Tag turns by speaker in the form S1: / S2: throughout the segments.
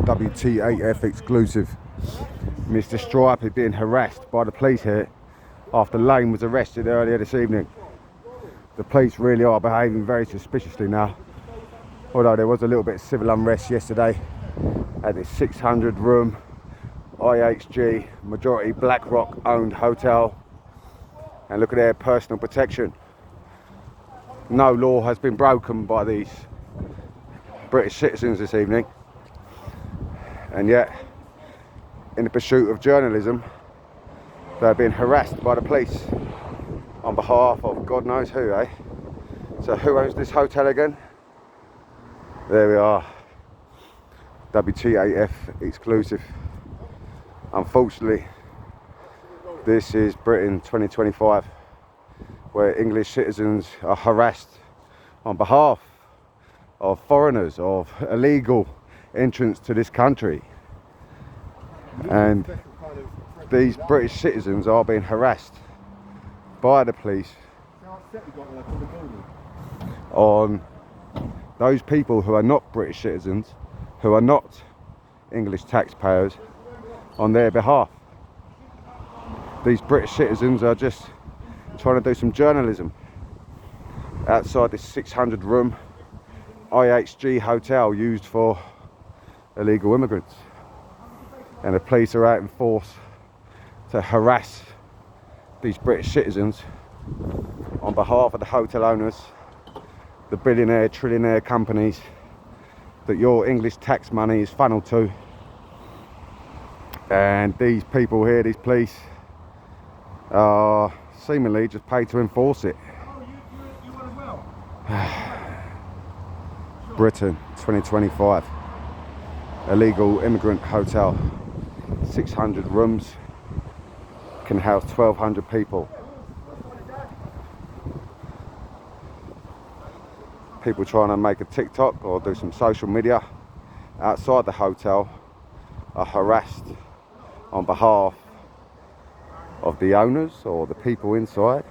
S1: WTaF exclusive. Mr. Stripey being harassed by the police here after Laine was arrested earlier this evening. The police really are behaving very suspiciously now, although there was a little bit of civil unrest yesterday at this 600-room IHG majority Blackrock owned hotel. And look at their personal protection. No law has been broken by these British citizens this evening, and yet in the pursuit of journalism they're being harassed by the police on behalf of God knows who, eh? So who owns this hotel again? There we are, WTaF exclusive. Unfortunately, this is Britain 2025, where English citizens are harassed on behalf of foreigners, of illegal entrance to this country. And these British citizens are being harassed by the police on those people who are not British citizens, who are not English taxpayers, on their behalf. These British citizens are just trying to do some journalism outside this 600-room IHG hotel used for illegal immigrants, and the police are out in force to harass these British citizens on behalf of the hotel owners, the billionaire, trillionaire companies that your English tax money is funneled to. And these people here, these police, are seemingly just paid to enforce it. Britain 2025, illegal immigrant hotel, 600 rooms, can house 1,200 people. People trying to make a TikTok or do some social media outside the hotel are harassed on behalf of the owners or the people inside,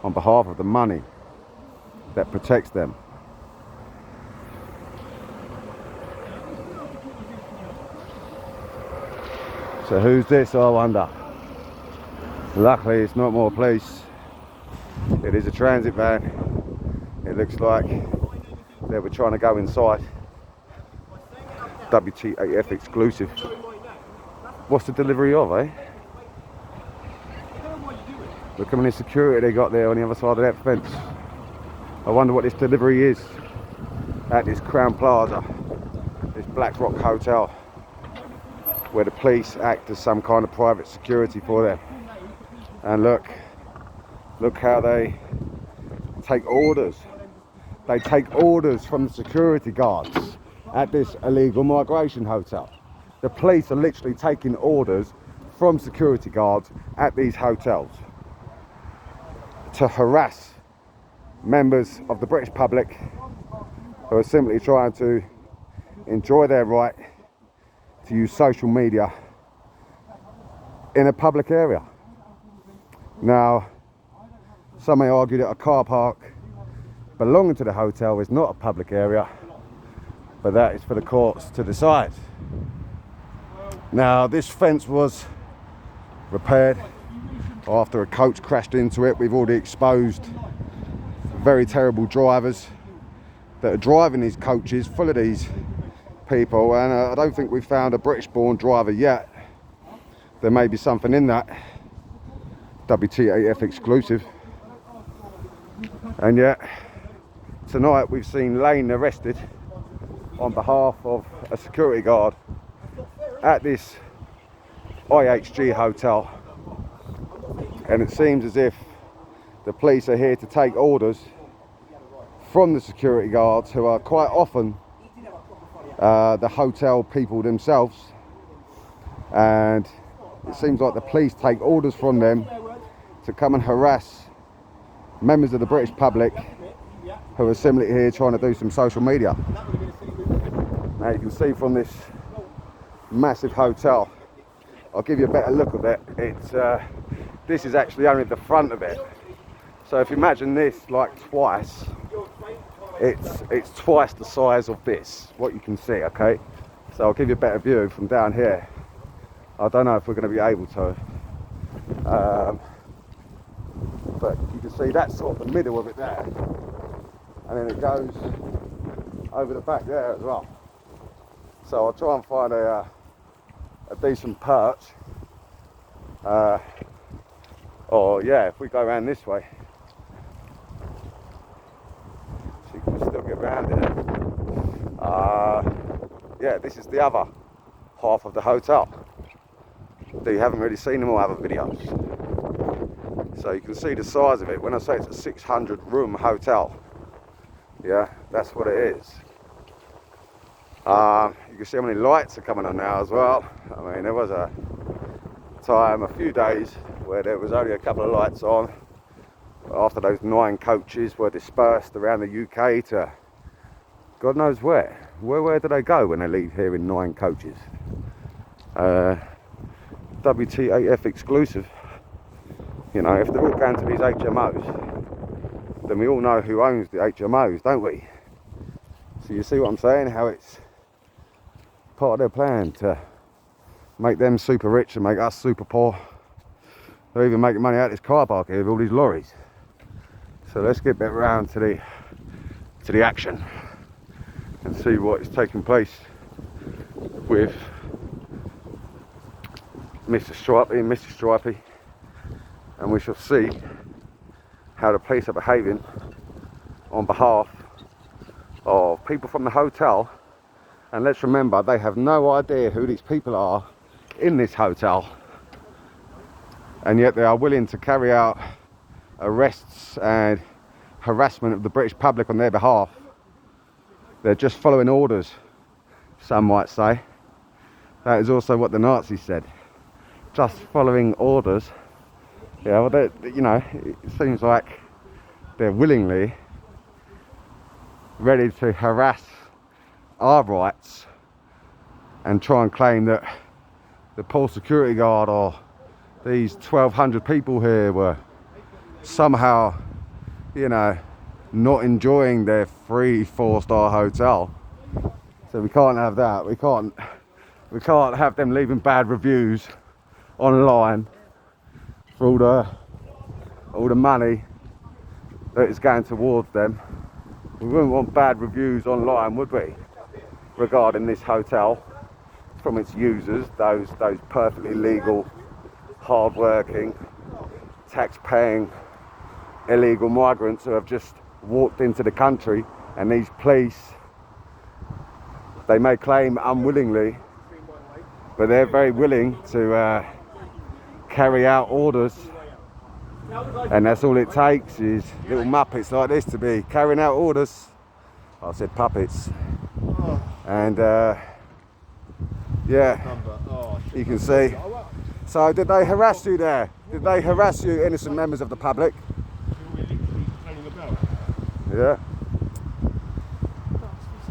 S1: on behalf of the money that protects them. So who's this, I wonder? Luckily it's not more police. It is a transit van. It looks like they were trying to go inside. WTaF exclusive. What's the delivery of, eh? Look how many security they got there on the other side of that fence. I wonder what this delivery is at this Crown Plaza, this Blackrock hotel, where the police act as some kind of private security for them. And look how they take orders. They take orders from the security guards at this illegal migration hotel. The police are literally taking orders from security guards at these hotels to harass members of the British public who are simply trying to enjoy their right to use social media in a public area. Now, some may argue that a car park belonging to the hotel is not a public area, but that is for the courts to decide. Now, this fence was repaired after a coach crashed into it. We've already exposed very terrible drivers that are driving these coaches full of these people, and I don't think we've found a British-born driver yet. There may be something in that. WTaF exclusive. And yet tonight we've seen Laine arrested on behalf of a security guard at this IHG hotel, and it seems as if the police are here to take orders from the security guards, who are quite often the hotel people themselves, and it seems like the police take orders from them to come and harass members of the British public who are simply here trying to do some social media. Now you can see from this massive hotel, I'll give you a better look of it. This is actually only the front of it. So if you imagine this like twice, it's twice the size of this, what you can see, okay? So I'll give you a better view from down here. I don't know if we're going to be able to. But you can see that's sort of the middle of it there. And then it goes over the back there as well. So I'll try and find a decent perch. Or yeah, if we go around this way, so you can still get around it. Yeah, this is the other half of the hotel. You haven't really seen them all other videos. So you can see the size of it. When I say it's a 600 room hotel, yeah, that's what it is. You can see how many lights are coming on now as well. I mean, there was a time, a few days, where there was only a couple of lights on after those 9 coaches were dispersed around the UK to God knows where. Where do they go when they leave here in 9 coaches? WTaF exclusive. You know, if they're all going to these HMOs, then we all know who owns the HMOs, don't we? So you see what I'm saying? How it's part of their plan to make them super rich and make us super poor. They're even making money out of this car park here with all these lorries. So let's get back round to the action and see what is taking place with Mr. Stripey and Mrs. Stripey, and we shall see how the police are behaving on behalf of people from the hotel. And let's remember, they have no idea who these people are in this hotel, and yet they are willing to carry out arrests and harassment of the British public on their behalf. They're just following orders, some might say. That is also what the Nazis said, just following orders. Yeah, well, you know, it seems like they're willingly ready to harass our rights and try and claim that the poor security guard or these 1,200 people here were somehow, you know, not enjoying their free 4-star hotel. So we can't have that. We can't have them leaving bad reviews online for all the money that is going towards them. We wouldn't want bad reviews online, would we, regarding this hotel from its users, those perfectly legal, hard-working, tax-paying illegal migrants who have just walked into the country, and these police, they may claim unwillingly, but they're very willing to carry out orders, and that's all it takes is little muppets like this to be carrying out orders. I said puppets. And yeah, you can see. So did they harass you there? Did they harass you, innocent members of the public? Yeah.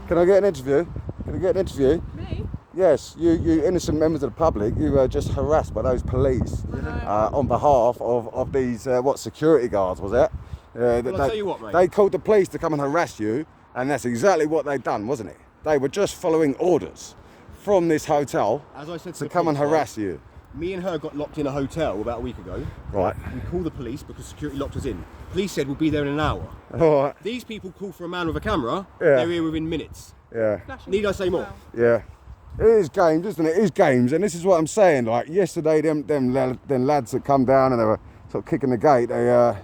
S1: Can I get an interview? Can I get an interview?
S2: Me?
S1: Yes, you innocent members of the public, you were just harassed by those police on behalf of these, what, security guards, was it?
S3: Well, I'll tell you what, mate.
S1: They called the police to come and harass you, and that's exactly what they'd done, wasn't it? They were just following orders from this hotel,
S3: as I said,
S1: to come and harass you.
S3: Me and her got locked in a hotel about a week ago.
S1: Right.
S3: We called the police because security locked us in. Police said we'll be there in an hour.
S1: All right.
S3: These people call for a man with a camera.
S1: Yeah.
S3: They're here within minutes.
S1: Yeah.
S3: Need I say more?
S1: Yeah. It is games, isn't it? It is games, and this is what I'm saying. Like yesterday, them lads that come down and they were sort of kicking the gate. They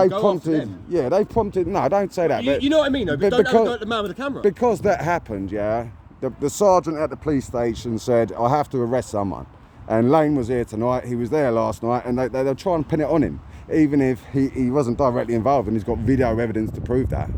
S1: prompted. Yeah, they prompted. No, don't say that.
S3: You know what I mean, though. But don't have a go at the man with the camera.
S1: Because that happened, yeah. The sergeant at the police station said, I have to arrest someone. And Laine was here tonight, he was there last night, and they'll try and pin it on him. Even if he wasn't directly involved and he's got video evidence to prove that.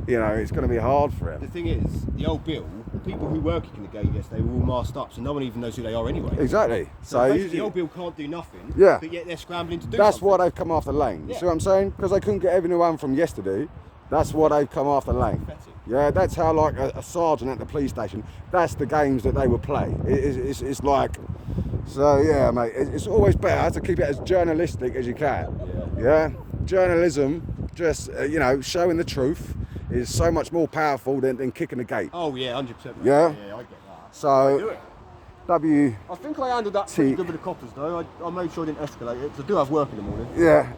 S1: You know, it's going to be hard for him.
S3: The thing is, the old Bill, the people who were kicking the gate yesterday were all masked up, so no one even knows who they are anyway.
S1: Exactly.
S3: So the old Bill can't do nothing,
S1: yeah,
S3: but yet they're scrambling to do
S1: That's
S3: something.
S1: why they've come after Laine. You see what I'm saying? Because they couldn't get everyone from yesterday. That's why they've come after Laine. Yeah, that's how, like, a sergeant at the police station, that's the games that they would play. It's like, so yeah, mate, it's always better to keep it as journalistic as you can. Yeah, journalism, just, you know, showing the truth is so much more powerful than kicking the gate.
S3: Oh yeah, 100%.
S1: Yeah?
S3: Yeah, I get that.
S1: So,
S3: I think I handled that pretty good with the coppers though. I made sure I didn't escalate it, because I do have work in the morning.
S1: Yeah.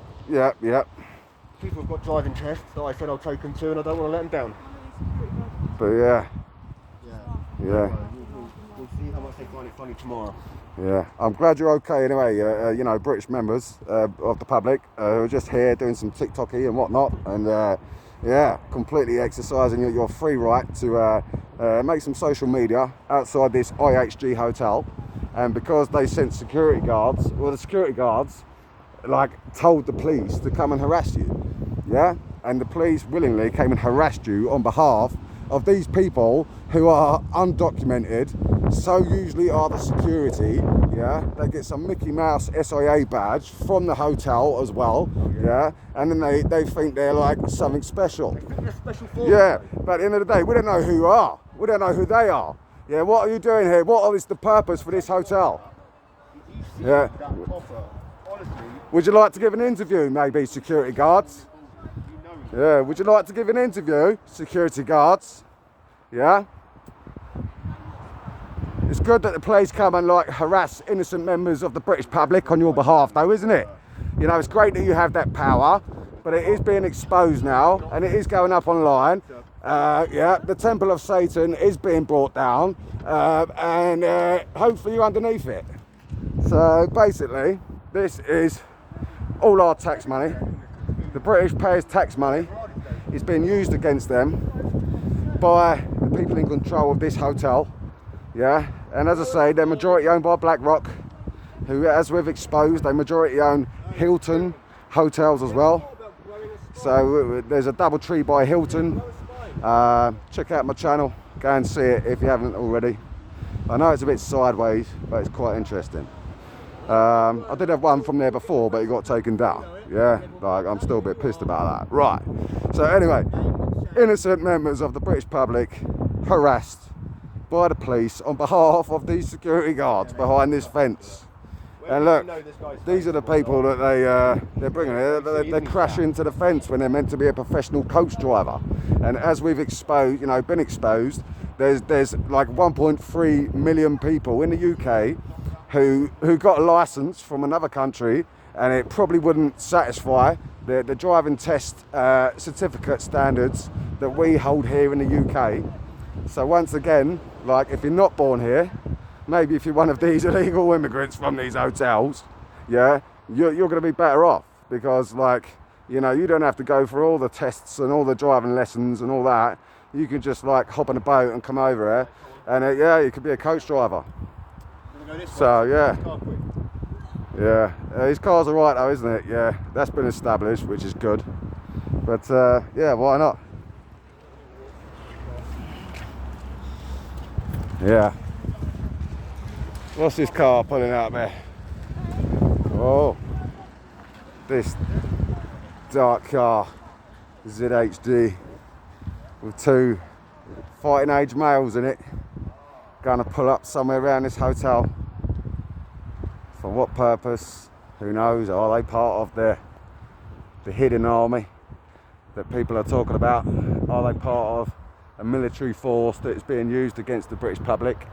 S3: People have got driving tests that I said I'll take them to, and I don't want to let them down.
S1: But yeah.
S3: We'll see how much they find it funny tomorrow.
S1: Yeah, I'm glad you're okay anyway, you know, British members of the public who are just here doing some TikToky and whatnot, and yeah, completely exercising your free right to make some social media outside this IHG hotel. And because they sent security guards, well, the security guards like told the police to come and harass you, yeah, and the police willingly came and harassed you on behalf of these people who are undocumented. So usually are the security, yeah. They get some Mickey Mouse SIA badge from the hotel as well, yeah. And then they think they're like something special.
S3: They think they're special for
S1: yeah, but at the end of the day, we don't know who you are. We don't know who they are. Yeah, what are you doing here? What is the purpose for this hotel? Yeah. Would you like to give an interview, maybe, security guards? Yeah, would you like to give an interview, security guards? Yeah? It's good that the police come and like harass innocent members of the British public on your behalf though, isn't it? You know, it's great that you have that power, but it is being exposed now and it is going up online. Yeah, the Temple of Satan is being brought down and hopefully you're underneath it. So basically, this is all our tax money. The British payers' tax money is being used against them by the people in control of this hotel. Yeah, and as I say, they're majority owned by Blackrock, who, as we've exposed, they majority own Hilton hotels as well. So there's a double tree by Hilton. Check out my channel, go and see it if you haven't already. I know it's a bit sideways, but it's quite interesting. I did have one from there before, but it got taken down. Yeah, like I'm still a bit pissed about that. Right, so anyway, innocent members of the British public harassed by the police on behalf of these security guards behind this fence. And look, these are the people that they're bringing here. They crash into the fence when they're meant to be a professional coach driver. And as we've exposed, you know, been exposed, there's like 1.3 million people in the UK who got a license from another country, and it probably wouldn't satisfy the driving test certificate standards that we hold here in the UK. So once again, like if you're not born here, maybe if you're one of these illegal immigrants from these hotels, yeah, you're going to be better off, because like, you know, you don't have to go for all the tests and all the driving lessons and all that. You can just like hop on a boat and come over here, and yeah, you could be a coach driver. So yeah, his car's all right though, isn't it? Yeah, that's been established, which is good. But yeah, why not? Yeah. What's this car pulling out there? Oh, this dark car, ZHD, with two fighting age males in it, going to pull up somewhere around this hotel. For what purpose? Who knows? Are they part of the hidden army that people are talking about? Are they part of a military force that is being used against the British public?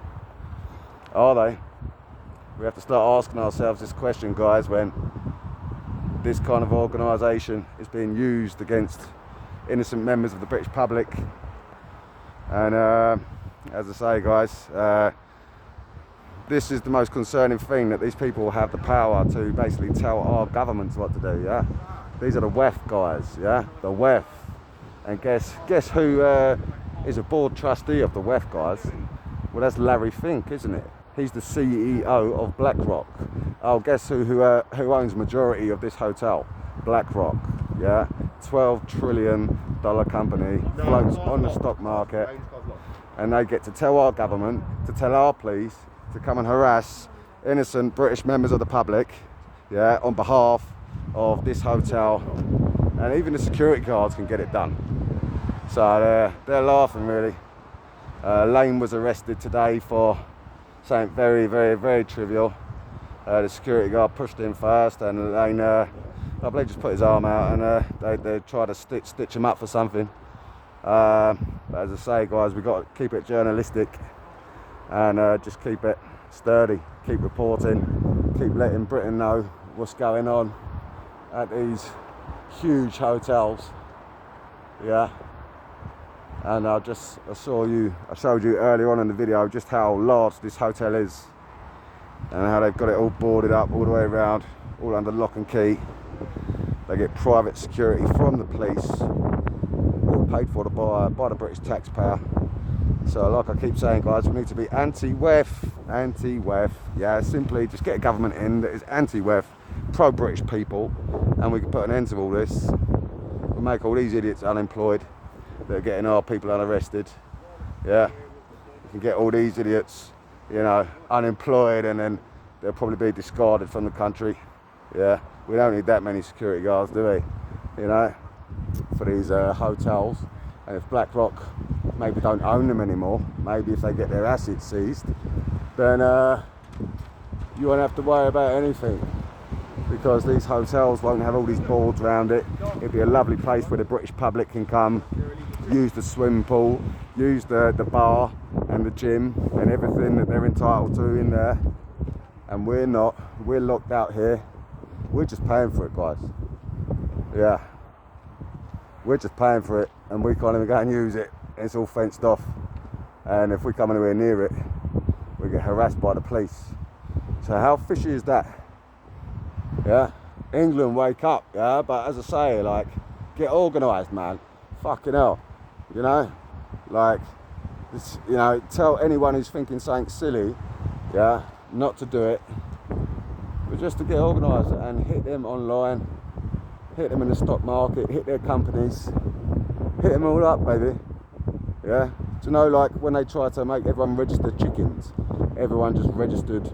S1: Are they? We have to start asking ourselves this question, guys, when this kind of organisation is being used against innocent members of the British public. And as I say, guys, this is the most concerning thing, that these people have the power to basically tell our governments what to do. Yeah, these are the WTaF guys. Yeah, the WTaF. And guess who is a board trustee of the WTaF guys? Well, that's Larry Fink, isn't it? He's the CEO of Blackrock. Oh, guess who owns majority of this hotel? Blackrock. Yeah, $12 trillion company, floats on the stock market, and they get to tell our government, to tell our police to come and harass innocent British members of the public, yeah, on behalf of this hotel, and even the security guards can get it done. So they're laughing, really. Laine was arrested today for something very, very, very trivial. The security guard pushed him first, and Laine, I believe, just put his arm out, and they tried to stitch him up for something. But as I say, guys, we've got to keep it journalistic and just keep it sturdy, keep reporting, keep letting Britain know what's going on at these huge hotels. Yeah. And I showed you earlier on in the video just how large this hotel is and how they've got it all boarded up all the way around, all under lock and key. They get private security from the police, all paid for by the British taxpayer. So like I keep saying, guys, we need to be anti-WTaF. Yeah, simply just get a government in that is anti-WTaF, pro-British people, and we can put an end to all this. We'll make all these idiots unemployed that are getting our people unarrested. Yeah, we can get all these idiots, you know, unemployed, and then they'll probably be discarded from the country. Yeah, we don't need that many security guards, do we? You know, for these hotels. And if Blackrock maybe don't own them anymore, maybe if they get their assets seized, then you won't have to worry about anything, because these hotels won't have all these boards around it. It'll be a lovely place where the British public can come, use the swimming pool, use the bar and the gym and everything that they're entitled to in there. And we're not. We're locked out here. We're just paying for it, guys. Yeah. We're just paying for it, and we can't even go and use it. It's all fenced off. And if we come anywhere near it, we get harassed by the police. So how fishy is that? Yeah. England, wake up. Yeah. But as I say, like, get organised, man. Fucking hell. You know? Like, this, you know, tell anyone who's thinking something silly, yeah, not to do it. But just to get organised and hit them online, hit them in the stock market, hit their companies, hit them all up, baby. Yeah. Do you know, like when they try to make everyone register chickens, everyone just registered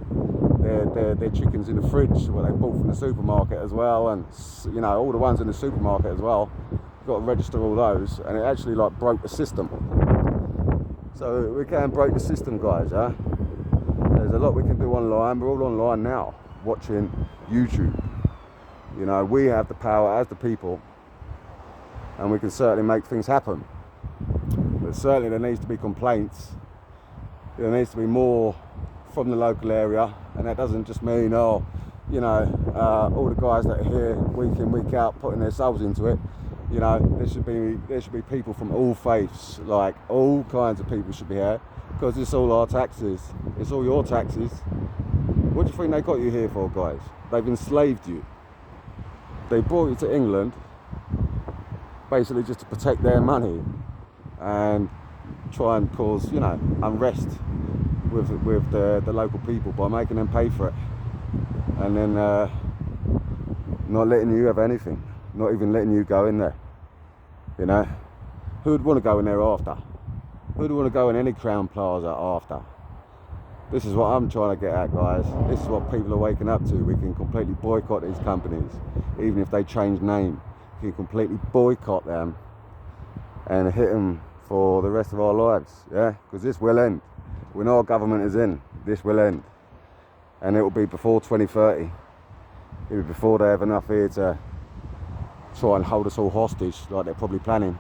S1: their chickens in the fridge, what they bought from the supermarket as well, and you know, all the ones in the supermarket as well. You've got to register all those, and it actually like broke the system. So we can break the system, guys. Yeah. There's a lot we can do online. We're all online now, watching YouTube. You know, we have the power as the people, and we can certainly make things happen. But certainly there needs to be complaints. There needs to be more from the local area, and that doesn't just mean, oh, you know, all the guys that are here week in, week out, putting their souls into it. You know, there should be people from all faiths, like all kinds of people should be here, because it's all our taxes. It's all your taxes. What do you think they got you here for, guys? They've enslaved you. They brought you to England basically just to protect their money and try and cause, you know, unrest with the local people by making them pay for it, and then not letting you have anything, not even letting you go in there. You know, who'd want to go in there after? Who'd want to go in any Crown Plaza after? This is what I'm trying to get at, guys. This is what people are waking up to. We can completely boycott these companies, even if they change name. We can completely boycott them and hit them for the rest of our lives, yeah? Because this will end. When our government is in, this will end. And it will be before 2030. It will be before they have enough here to try and hold us all hostage, like they're probably planning.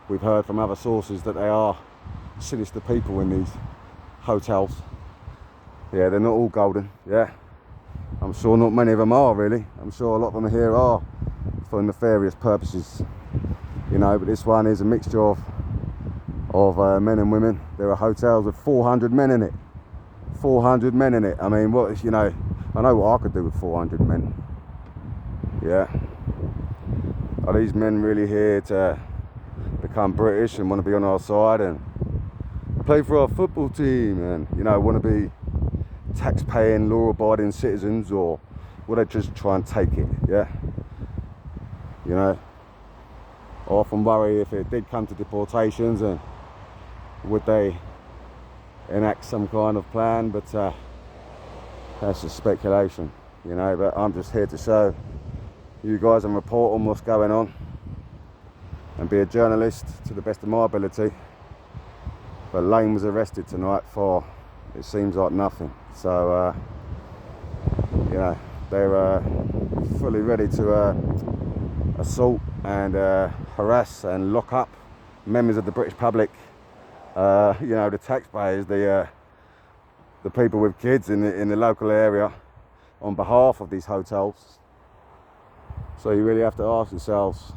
S1: We've heard from other sources that they are sinister people in these hotels. Yeah, they're not all golden, yeah. I'm sure not many of them are, really. I'm sure a lot of them here are for nefarious purposes. You know, but this one is a mixture of men and women. There are hotels with 400 men in it. 400 men in it. I mean, what, you know, I know what I could do with 400 men. Yeah. Are these men really here to become British and want to be on our side and play for our football team and, you know, want to be tax-paying, law-abiding citizens, or would they just try and take it? Yeah. You know, I often worry if it did come to deportations, and would they enact some kind of plan, but that's just speculation, you know. But I'm just here to show you guys and report on what's going on and be a journalist to the best of my ability. But Laine was arrested tonight for, it seems like, nothing. So you know, they're fully ready to assault and harass and lock up members of the British public, you know, the taxpayers, the people with kids in the local area, on behalf of these hotels. So you really have to ask yourselves,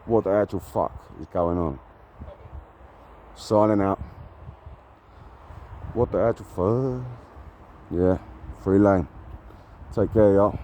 S1: what the actual fuck is going on? Signing out. What the actual fuck? Yeah, free Laine. Take care, y'all.